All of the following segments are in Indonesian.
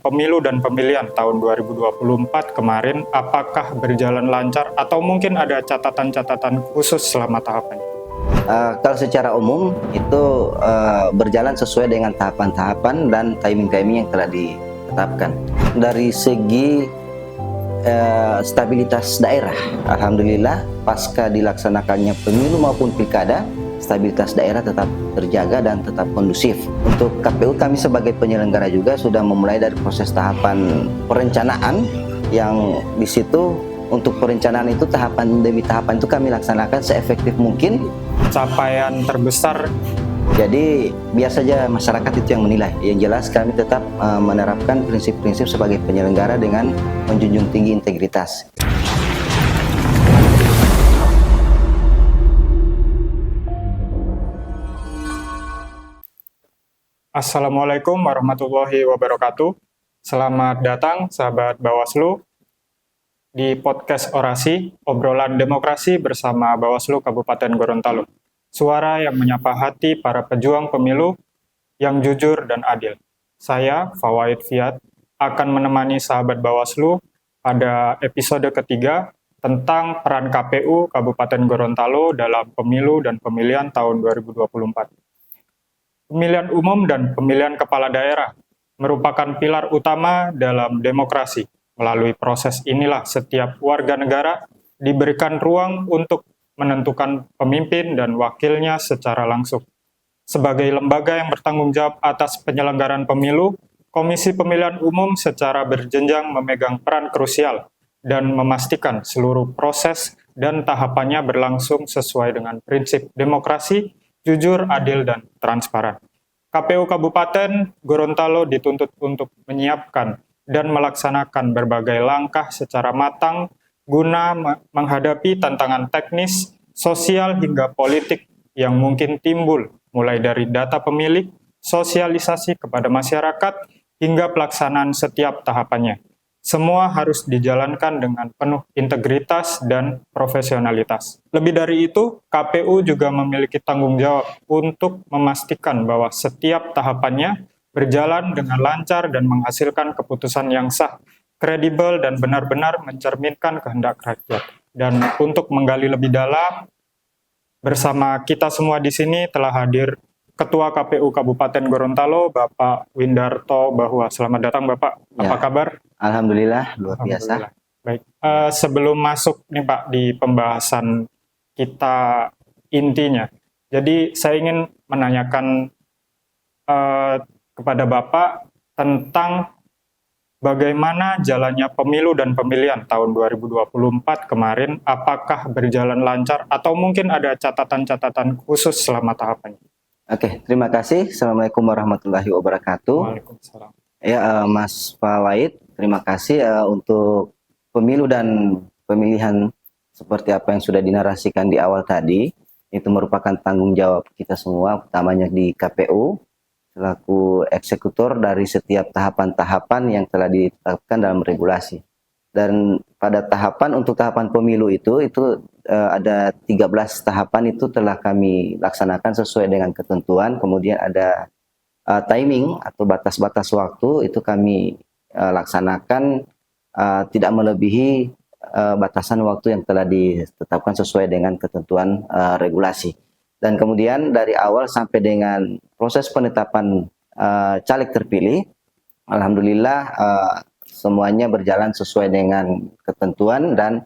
pemilu dan pemilihan tahun 2024 kemarin, apakah berjalan lancar atau mungkin ada catatan-catatan khusus selama tahapan? Kalau secara umum itu berjalan sesuai dengan tahapan-tahapan dan timing-timing yang telah ditetapkan. Dari segi stabilitas daerah, alhamdulillah pasca dilaksanakannya pemilu maupun pilkada, stabilitas daerah tetap terjaga dan tetap kondusif. Untuk KPU, kami sebagai penyelenggara juga sudah memulai dari proses tahapan perencanaan, yang di situ untuk perencanaan itu tahapan demi tahapan itu kami laksanakan seefektif mungkin. Capaian terbesar, jadi biar saja masyarakat itu yang menilai. Yang jelas kami tetap menerapkan prinsip-prinsip sebagai penyelenggara dengan menjunjung tinggi integritas. Assalamualaikum warahmatullahi wabarakatuh. Selamat datang sahabat Bawaslu di podcast Orasi, obrolan demokrasi bersama Bawaslu Kabupaten Gorontalo. Suara yang menyapa hati para pejuang pemilu yang jujur dan adil. Saya, Fawaid Fiat, akan menemani sahabat Bawaslu pada episode ketiga tentang peran KPU Kabupaten Gorontalo dalam pemilu dan pemilihan tahun 2024. Pemilihan umum dan pemilihan kepala daerah merupakan pilar utama dalam demokrasi. Melalui proses inilah setiap warga negara diberikan ruang untuk menentukan pemimpin dan wakilnya secara langsung. Sebagai lembaga yang bertanggung jawab atas penyelenggaraan pemilu, Komisi Pemilihan Umum secara berjenjang memegang peran krusial dan memastikan seluruh proses dan tahapannya berlangsung sesuai dengan prinsip demokrasi, jujur, adil, dan transparan. KPU Kabupaten Gorontalo dituntut untuk menyiapkan dan melaksanakan berbagai langkah secara matang guna menghadapi tantangan teknis, sosial, hingga politik yang mungkin timbul, mulai dari data pemilih, sosialisasi kepada masyarakat, hingga pelaksanaan setiap tahapannya. Semua harus dijalankan dengan penuh integritas dan profesionalitas. Lebih dari itu, KPU juga memiliki tanggung jawab untuk memastikan bahwa setiap tahapannya berjalan dengan lancar dan menghasilkan keputusan yang sah, kredibel, dan benar-benar mencerminkan kehendak rakyat. Dan untuk menggali lebih dalam, bersama kita semua di sini telah hadir Ketua KPU Kabupaten Gorontalo, Bapak Windarto Bahwa. Selamat datang, Bapak. Apa kabar? Alhamdulillah, luar biasa. Baik, sebelum masuk nih Pak di pembahasan kita intinya, jadi saya ingin menanyakan kepada Bapak tentang bagaimana jalannya pemilu dan pemilihan tahun 2024 kemarin, apakah berjalan lancar atau mungkin ada catatan-catatan khusus selama tahapannya? Oke, terima kasih. Assalamualaikum warahmatullahi wabarakatuh. Waalaikumsalam. Ya, Mas Fawaid, terima kasih untuk pemilu dan pemilihan seperti apa yang sudah dinarasikan di awal tadi. Itu merupakan tanggung jawab kita semua, utamanya di KPU, selaku eksekutor dari setiap tahapan-tahapan yang telah ditetapkan dalam regulasi. Dan pada untuk tahapan pemilu itu ada 13 tahapan itu telah kami laksanakan sesuai dengan ketentuan. Kemudian ada timing atau batas-batas waktu itu kami laksanakan tidak melebihi batasan waktu yang telah ditetapkan sesuai dengan ketentuan regulasi. Dan kemudian dari awal sampai dengan proses penetapan caleg terpilih, alhamdulillah semuanya berjalan sesuai dengan ketentuan, dan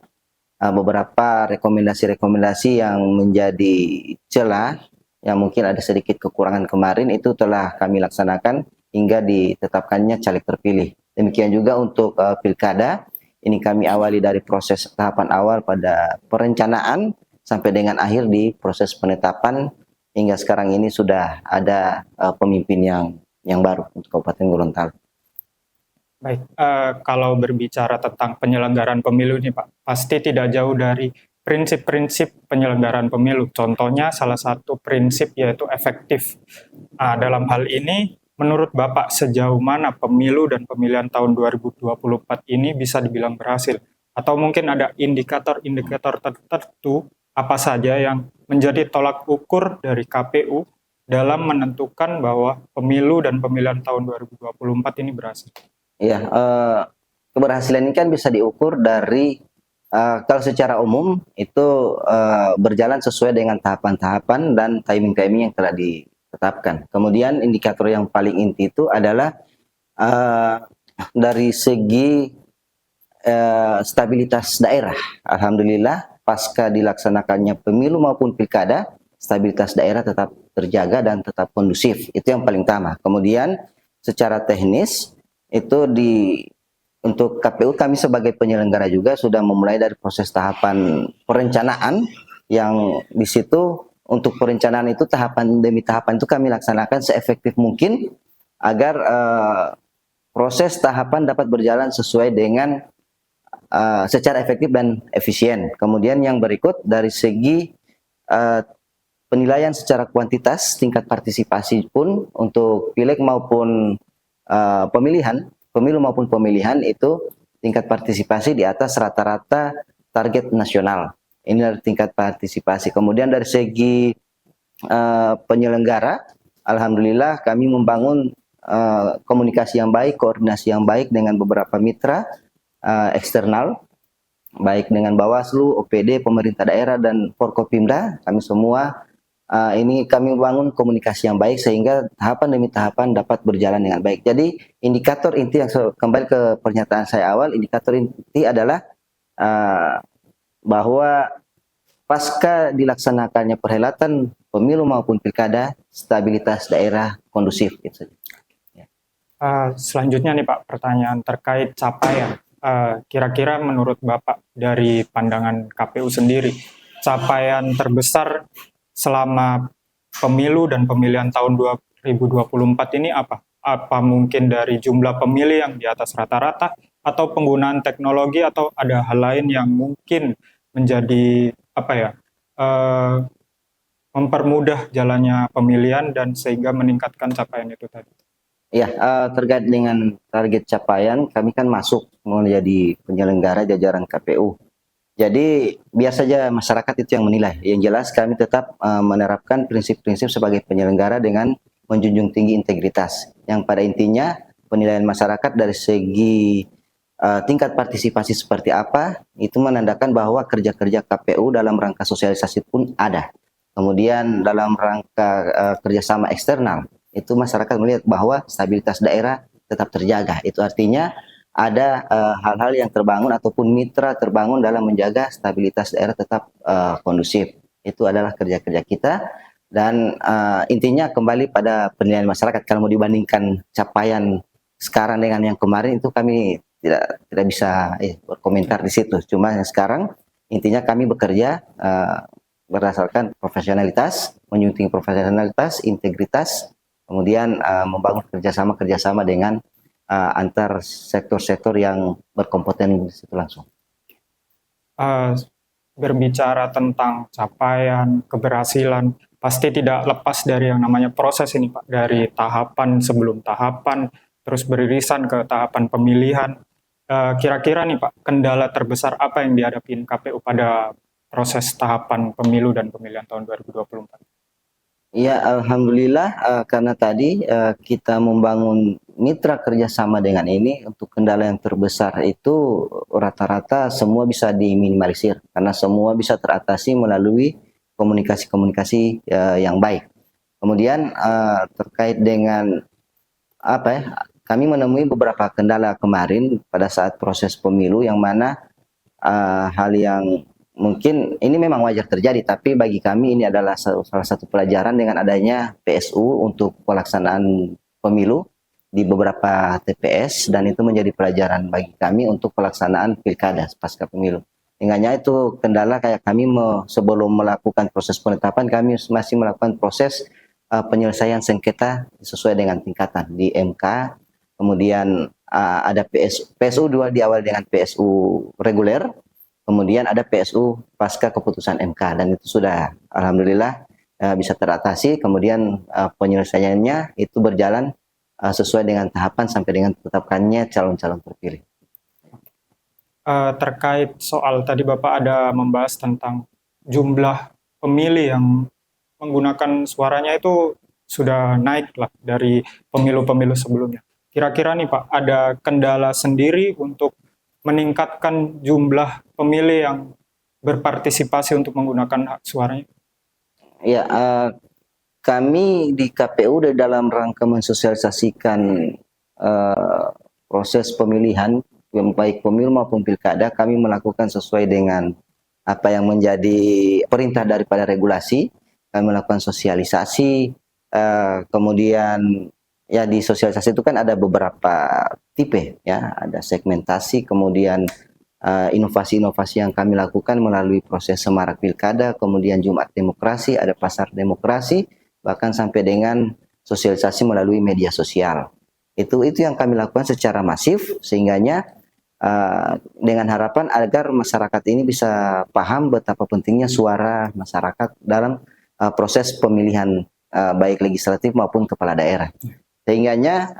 beberapa rekomendasi-rekomendasi yang menjadi celah, yang mungkin ada sedikit kekurangan kemarin, itu telah kami laksanakan hingga ditetapkannya caleg terpilih. Demikian juga untuk pilkada, ini kami awali dari proses tahapan awal pada perencanaan sampai dengan akhir di proses penetapan, hingga sekarang ini sudah ada pemimpin yang baru untuk Kabupaten Gorontalo. Baik, kalau berbicara tentang penyelenggaraan pemilu ini Pak, pasti tidak jauh dari prinsip-prinsip penyelenggaraan pemilu. Contohnya salah satu prinsip yaitu efektif. Dalam hal ini, menurut Bapak sejauh mana pemilu dan pemilihan tahun 2024 ini bisa dibilang berhasil? Atau mungkin ada indikator-indikator tertentu apa saja yang menjadi tolak ukur dari KPU dalam menentukan bahwa pemilu dan pemilihan tahun 2024 ini berhasil? Iya, keberhasilan ini kan bisa diukur dari kalau secara umum itu berjalan sesuai dengan tahapan-tahapan dan timing-timing yang telah ditetapkan. Kemudian indikator yang paling inti itu adalah eh, dari segi stabilitas daerah. Alhamdulillah, pasca dilaksanakannya pemilu maupun pilkada, stabilitas daerah tetap terjaga dan tetap kondusif. Itu yang paling utama. Kemudian secara teknis itu untuk KPU kami sebagai penyelenggara juga sudah memulai dari proses tahapan perencanaan yang di situ untuk perencanaan itu tahapan demi tahapan itu kami laksanakan seefektif mungkin agar proses tahapan dapat berjalan sesuai dengan secara efektif dan efisien. Kemudian yang berikut dari segi uh, penilaian secara kuantitas tingkat partisipasi pun untuk pileg maupun pemilu maupun pemilihan itu tingkat partisipasi di atas rata-rata target nasional. Ini dari tingkat partisipasi. Kemudian dari segi penyelenggara, alhamdulillah kami membangun komunikasi yang baik, koordinasi yang baik dengan beberapa mitra eksternal, baik dengan Bawaslu, OPD, pemerintah daerah, dan Forkopimda. Kami semua ini kami bangun komunikasi yang baik sehingga tahapan demi tahapan dapat berjalan dengan baik. Jadi indikator inti yang kembali ke pernyataan saya awal, indikator inti adalah bahwa pasca dilaksanakannya perhelatan pemilu maupun pilkada, stabilitas daerah kondusif. Gitu. Selanjutnya nih Pak, pertanyaan terkait capaian. Kira-kira menurut Bapak dari pandangan KPU sendiri, capaian terbesar selama pemilu dan pemilihan tahun 2024 ini apa? Apa mungkin dari jumlah pemilih yang di atas rata-rata, atau penggunaan teknologi, atau ada hal lain yang mungkin menjadi mempermudah jalannya pemilihan dan sehingga meningkatkan capaian itu tadi? Ya, terkait dengan target capaian, kami kan masuk menjadi penyelenggara jajaran KPU. Jadi biar saja masyarakat itu yang menilai. Yang jelas kami tetap menerapkan prinsip-prinsip sebagai penyelenggara dengan menjunjung tinggi integritas. Yang pada intinya penilaian masyarakat dari segi tingkat partisipasi seperti apa, itu menandakan bahwa kerja-kerja KPU dalam rangka sosialisasi pun ada. Kemudian dalam rangka kerjasama eksternal, itu masyarakat melihat bahwa stabilitas daerah tetap terjaga. Itu artinya ada hal-hal yang terbangun ataupun mitra terbangun dalam menjaga stabilitas daerah tetap kondusif. Itu adalah kerja-kerja kita dan intinya kembali pada penilaian masyarakat. Kalau mau dibandingkan capaian sekarang dengan yang kemarin itu kami tidak bisa berkomentar di situ. Cuma yang sekarang intinya kami bekerja berdasarkan profesionalitas, menjunjung profesionalitas, integritas, kemudian membangun kerjasama dengan antar sektor-sektor yang berkompeten di situ langsung. Berbicara tentang capaian, keberhasilan, pasti tidak lepas dari yang namanya proses ini Pak, dari tahapan sebelum tahapan, terus beririsan ke tahapan pemilihan. Kira-kira nih Pak, kendala terbesar apa yang dihadapi KPU pada proses tahapan pemilu dan pemilihan tahun 2024? Ya, alhamdulillah karena tadi kita membangun mitra kerjasama dengan ini, untuk kendala yang terbesar itu rata-rata semua bisa diminimalisir karena semua bisa teratasi melalui komunikasi-komunikasi yang baik. Kemudian terkait dengan apa ya, kami menemui beberapa kendala kemarin pada saat proses pemilu yang mana hal yang mungkin ini memang wajar terjadi, tapi bagi kami ini adalah salah satu pelajaran dengan adanya PSU untuk pelaksanaan pemilu di beberapa TPS, dan itu menjadi pelajaran bagi kami untuk pelaksanaan pilkada pasca pemilu. Ingatnya itu kendala kayak kami sebelum melakukan proses penetapan, kami masih melakukan proses penyelesaian sengketa sesuai dengan tingkatan di MK. Kemudian ada PSU 2 di awal dengan PSU reguler, kemudian ada PSU pasca keputusan MK, dan itu sudah alhamdulillah bisa teratasi. Kemudian penyelesaiannya itu berjalan sesuai dengan tahapan sampai dengan ditetapkannya calon-calon terpilih. Terkait soal tadi Bapak ada membahas tentang jumlah pemilih yang menggunakan suaranya itu sudah naik lah dari pemilu-pemilu sebelumnya. Kira-kira nih Pak, ada kendala sendiri untuk meningkatkan jumlah pemilih yang berpartisipasi untuk menggunakan hak suaranya? Ya, kami di KPU dalam rangka mensosialisasikan eh, proses pemilihan, baik pemilu maupun pilkada, kami melakukan sesuai dengan apa yang menjadi perintah daripada regulasi. Kami melakukan sosialisasi, kemudian ya di sosialisasi itu kan ada beberapa tipe, ya, ada segmentasi, kemudian inovasi-inovasi yang kami lakukan melalui proses semarak pilkada, kemudian Jumat Demokrasi, ada pasar demokrasi, bahkan sampai dengan sosialisasi melalui media sosial. Itu yang kami lakukan secara masif, sehingganya dengan harapan agar masyarakat ini bisa paham betapa pentingnya suara masyarakat dalam proses pemilihan baik legislatif maupun kepala daerah. Sehingganya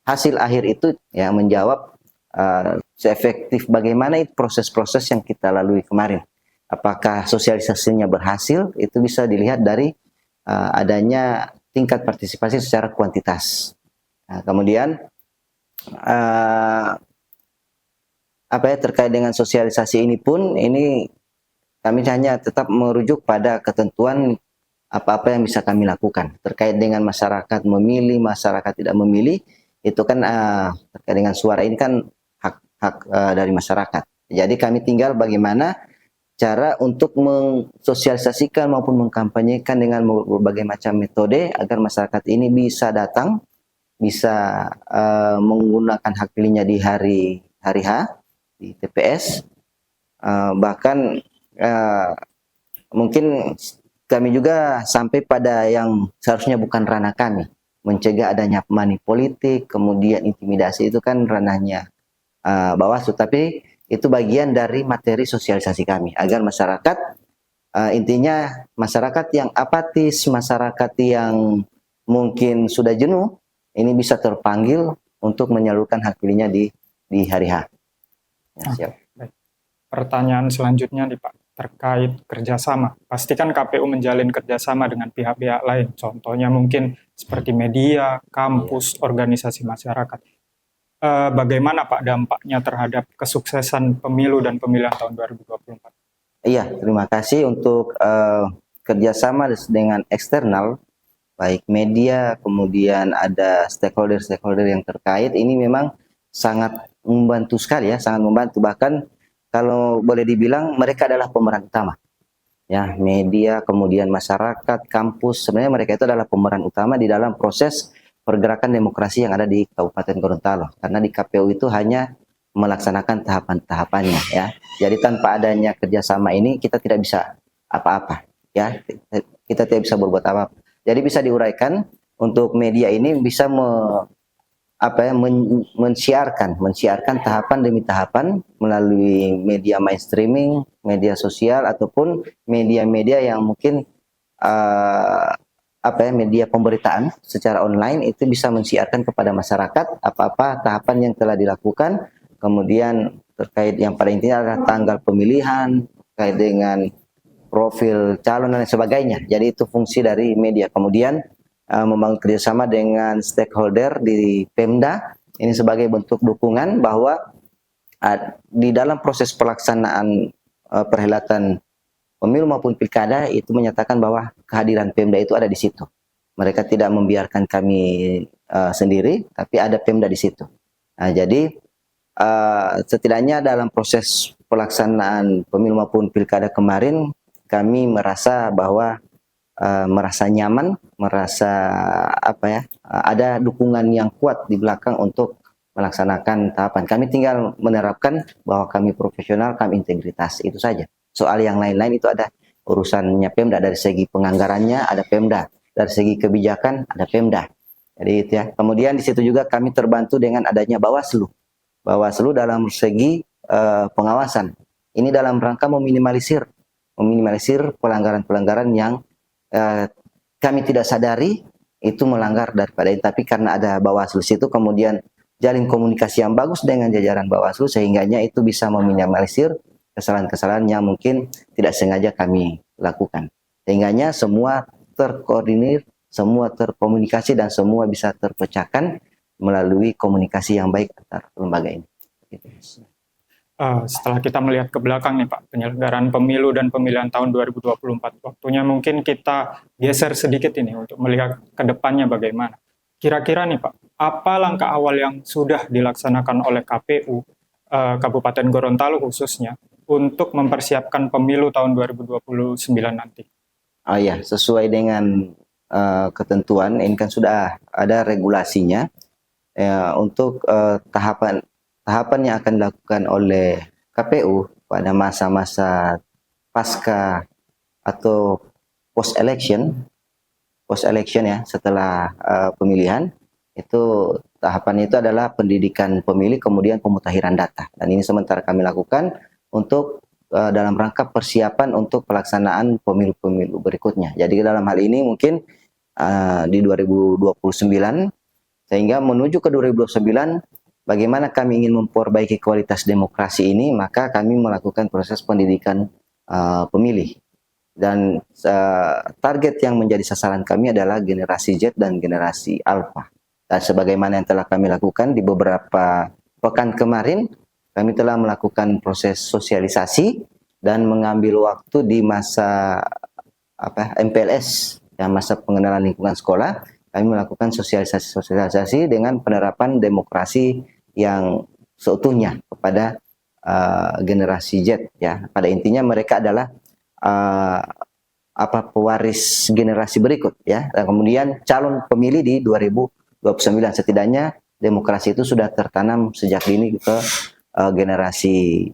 hasil akhir itu ya menjawab seefektif bagaimana itu proses-proses yang kita lalui kemarin. Apakah sosialisasinya berhasil, itu bisa dilihat dari adanya tingkat partisipasi secara kuantitas. Nah, kemudian terkait dengan sosialisasi ini pun, ini kami hanya tetap merujuk pada ketentuan apa-apa yang bisa kami lakukan terkait dengan masyarakat memilih, masyarakat tidak memilih. Itu kan terkait dengan suara ini kan hak dari masyarakat. Jadi kami tinggal bagaimana cara untuk mensosialisasikan maupun mengkampanyekan dengan berbagai macam metode agar masyarakat ini bisa datang, bisa menggunakan hak pilihnya di hari H di TPS, bahkan mungkin kami juga sampai pada yang seharusnya bukan ranah kami, mencegah adanya money politik, kemudian intimidasi, itu kan ranahnya Bawaslu, tapi itu bagian dari materi sosialisasi kami agar masyarakat, intinya masyarakat yang apatis, masyarakat yang mungkin sudah jenuh, ini bisa terpanggil untuk menyalurkan hak pilihnya di hari H. Ya, siap. Baik. Pertanyaan selanjutnya nih Pak, terkait kerjasama. Pastikan KPU menjalin kerjasama dengan pihak-pihak lain, contohnya mungkin seperti media, kampus, organisasi masyarakat. Bagaimana Pak dampaknya terhadap kesuksesan pemilu dan pemilihan tahun 2024? Iya, terima kasih untuk kerjasama dengan eksternal, baik media, kemudian ada stakeholder-stakeholder yang terkait, ini memang sangat membantu sekali ya, sangat membantu. Bahkan kalau boleh dibilang mereka adalah pemeran utama. Ya, media, kemudian masyarakat, kampus, sebenarnya mereka itu adalah pemeran utama di dalam proses pergerakan demokrasi yang ada di Kabupaten Gorontalo. Karena di KPU itu hanya melaksanakan tahapan-tahapannya ya. Jadi tanpa adanya kerjasama ini kita tidak bisa apa-apa ya. Kita tidak bisa berbuat apa-apa. Jadi bisa diuraikan untuk media ini bisa mensiarkan tahapan demi tahapan melalui media mainstreaming, media sosial, ataupun media-media yang mungkin media pemberitaan secara online, itu bisa mensiarkan kepada masyarakat apa-apa tahapan yang telah dilakukan, kemudian terkait yang pada intinya adalah tanggal pemilihan, terkait dengan profil calon dan sebagainya. Jadi itu fungsi dari media. Kemudian membangun kerjasama dengan stakeholder di Pemda, ini sebagai bentuk dukungan bahwa di dalam proses pelaksanaan perhelatan pemilu maupun pilkada itu menyatakan bahwa kehadiran Pemda itu ada di situ. Mereka tidak membiarkan kami sendiri, tapi ada Pemda di situ. Nah, jadi setidaknya dalam proses pelaksanaan pemilu maupun pilkada kemarin, kami merasa bahwa merasa nyaman, merasa ada dukungan yang kuat di belakang untuk melaksanakan tahapan. Kami tinggal menerapkan bahwa kami profesional, kami integritas, itu saja. Soal yang lain-lain itu ada urusannya Pemda. Dari segi penganggarannya ada Pemda, dari segi kebijakan ada Pemda. Jadi itu ya. Kemudian di situ juga kami terbantu dengan adanya Bawaslu. Bawaslu dalam segi pengawasan. Ini dalam rangka meminimalisir pelanggaran-pelanggaran yang kami tidak sadari itu melanggar daripada ini, tapi karena ada Bawaslu situ, kemudian jalin komunikasi yang bagus dengan jajaran Bawaslu, sehingganya itu bisa meminimalisir kesalahan-kesalahan yang mungkin tidak sengaja kami lakukan. Sehingganya semua terkoordinir, semua terkomunikasi, dan semua bisa terpecahkan melalui komunikasi yang baik antar lembaga ini. Gitu. Setelah kita melihat ke belakang nih Pak, penyelenggaraan pemilu dan pemilihan tahun 2024, waktunya mungkin kita geser sedikit ini untuk melihat ke depannya bagaimana. Kira-kira nih Pak, apa langkah awal yang sudah dilaksanakan oleh KPU Kabupaten Gorontalo khususnya untuk mempersiapkan pemilu tahun 2029 nanti? Oh ya, sesuai dengan ketentuan, ini kan sudah ada regulasinya untuk tahapan yang akan dilakukan oleh KPU pada masa-masa pasca atau post election ya, setelah pemilihan. Itu tahapannya itu adalah pendidikan pemilih, kemudian pemutakhiran data, dan ini sementara kami lakukan untuk dalam rangka persiapan untuk pelaksanaan pemilu-pemilu berikutnya. Jadi dalam hal ini mungkin di 2029, sehingga menuju ke 2029, bagaimana kami ingin memperbaiki kualitas demokrasi ini, maka kami melakukan proses pendidikan pemilih. Dan target yang menjadi sasaran kami adalah generasi Z dan generasi Alpha. Dan sebagaimana yang telah kami lakukan di beberapa pekan kemarin, kami telah melakukan proses sosialisasi dan mengambil waktu di masa MPLS, ya, masa pengenalan lingkungan sekolah. Kami melakukan sosialisasi dengan penerapan demokrasi yang seutuhnya kepada generasi Z. Ya, pada intinya mereka adalah pewaris generasi berikut, ya. Dan kemudian calon pemilih di 2029, setidaknya demokrasi itu sudah tertanam sejak dini ke generasi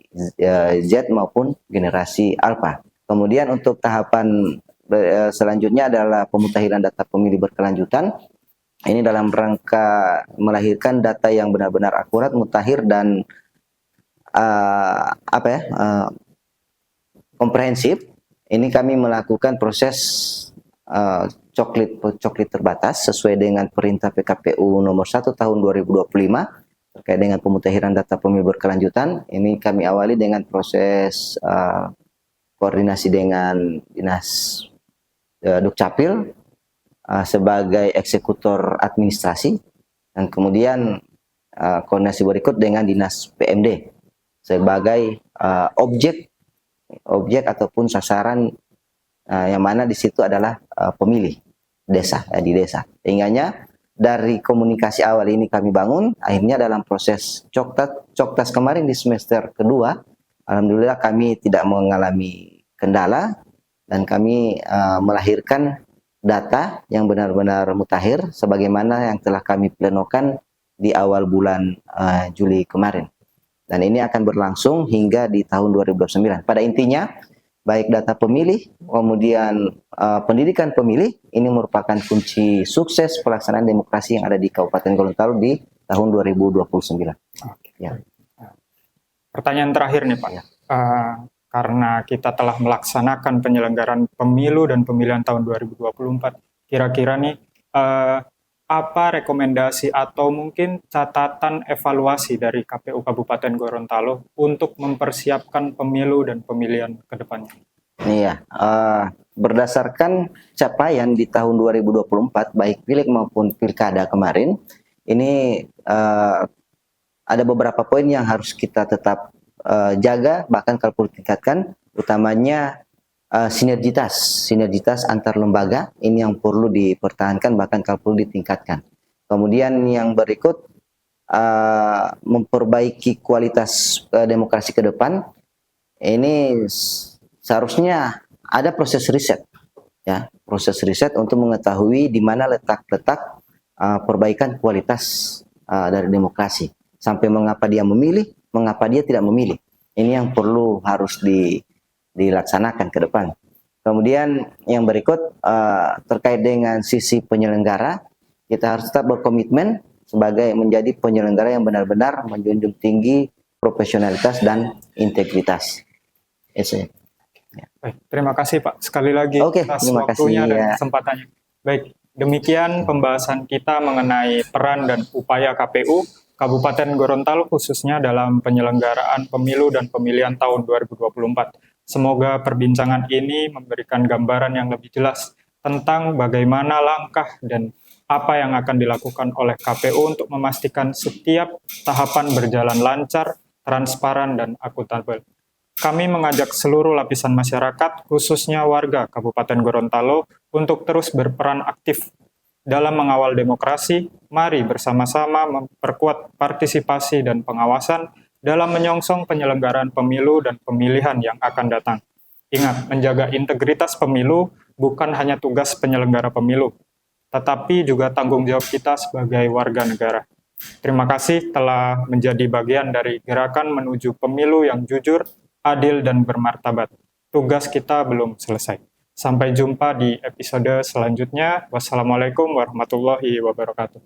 Z maupun generasi Alpha. Kemudian untuk tahapan selanjutnya adalah pemutakhiran data pemilih berkelanjutan. Ini dalam rangka melahirkan data yang benar-benar akurat, mutakhir, dan komprehensif. Ini kami melakukan proses coklit terbatas sesuai dengan perintah PKPU nomor 1 tahun 2025 terkait dengan pemutakhiran data pemilih berkelanjutan. Ini kami awali dengan proses koordinasi dengan Dinas Dukcapil sebagai eksekutor administrasi, dan kemudian koordinasi berikut dengan Dinas PMD sebagai objek ataupun sasaran yang mana di situ adalah pemilih desa, di desa. Sehingganya dari komunikasi awal ini kami bangun, akhirnya dalam proses coktas kemarin di semester kedua, alhamdulillah kami tidak mengalami kendala dan kami melahirkan data yang benar-benar mutakhir sebagaimana yang telah kami plenokan di awal bulan Juli kemarin. Dan ini akan berlangsung hingga di tahun 2029. Pada intinya, baik data pemilih, kemudian pendidikan pemilih, ini merupakan kunci sukses pelaksanaan demokrasi yang ada di Kabupaten Gorontalo di tahun 2029. Oke. Ya. Pertanyaan terakhir nih Pak. Ya. Karena kita telah melaksanakan penyelenggaraan pemilu dan pemilihan tahun 2024, kira-kira nih apa rekomendasi atau mungkin catatan evaluasi dari KPU Kabupaten Gorontalo untuk mempersiapkan pemilu dan pemilihan ke depannya? Iya, berdasarkan capaian di tahun 2024, baik pileg maupun pilkada kemarin, ini ada beberapa poin yang harus kita tetap jaga, bahkan kalau perlu tingkatkan, utamanya sinergitas antar lembaga ini yang perlu dipertahankan, bahkan kalau perlu ditingkatkan. Kemudian yang berikut, memperbaiki kualitas demokrasi ke depan. Ini seharusnya ada proses riset, ya, proses riset untuk mengetahui di mana letak-letak perbaikan kualitas dari demokrasi, sampai mengapa dia memilih, mengapa dia tidak memilih. Ini yang perlu harus dilaksanakan ke depan. Kemudian yang berikut terkait dengan sisi penyelenggara, kita harus tetap berkomitmen sebagai menjadi penyelenggara yang benar-benar menjunjung tinggi profesionalitas dan integritas. Itu. Ya. Baik, terima kasih Pak sekali lagi atas waktunya dan kesempatannya. Baik, demikian pembahasan kita mengenai peran dan upaya KPU Kabupaten Gorontalo khususnya dalam penyelenggaraan pemilu dan pemilihan tahun 2024. Semoga perbincangan ini memberikan gambaran yang lebih jelas tentang bagaimana langkah dan apa yang akan dilakukan oleh KPU untuk memastikan setiap tahapan berjalan lancar, transparan, dan akuntabel. Kami mengajak seluruh lapisan masyarakat, khususnya warga Kabupaten Gorontalo, untuk terus berperan aktif dalam mengawal demokrasi. Mari bersama-sama memperkuat partisipasi dan pengawasan dalam menyongsong penyelenggaraan pemilu dan pemilihan yang akan datang. Ingat, menjaga integritas pemilu bukan hanya tugas penyelenggara pemilu, tetapi juga tanggung jawab kita sebagai warga negara. Terima kasih telah menjadi bagian dari gerakan menuju pemilu yang jujur, adil, dan bermartabat. Tugas kita belum selesai. Sampai jumpa di episode selanjutnya. Wassalamualaikum warahmatullahi wabarakatuh.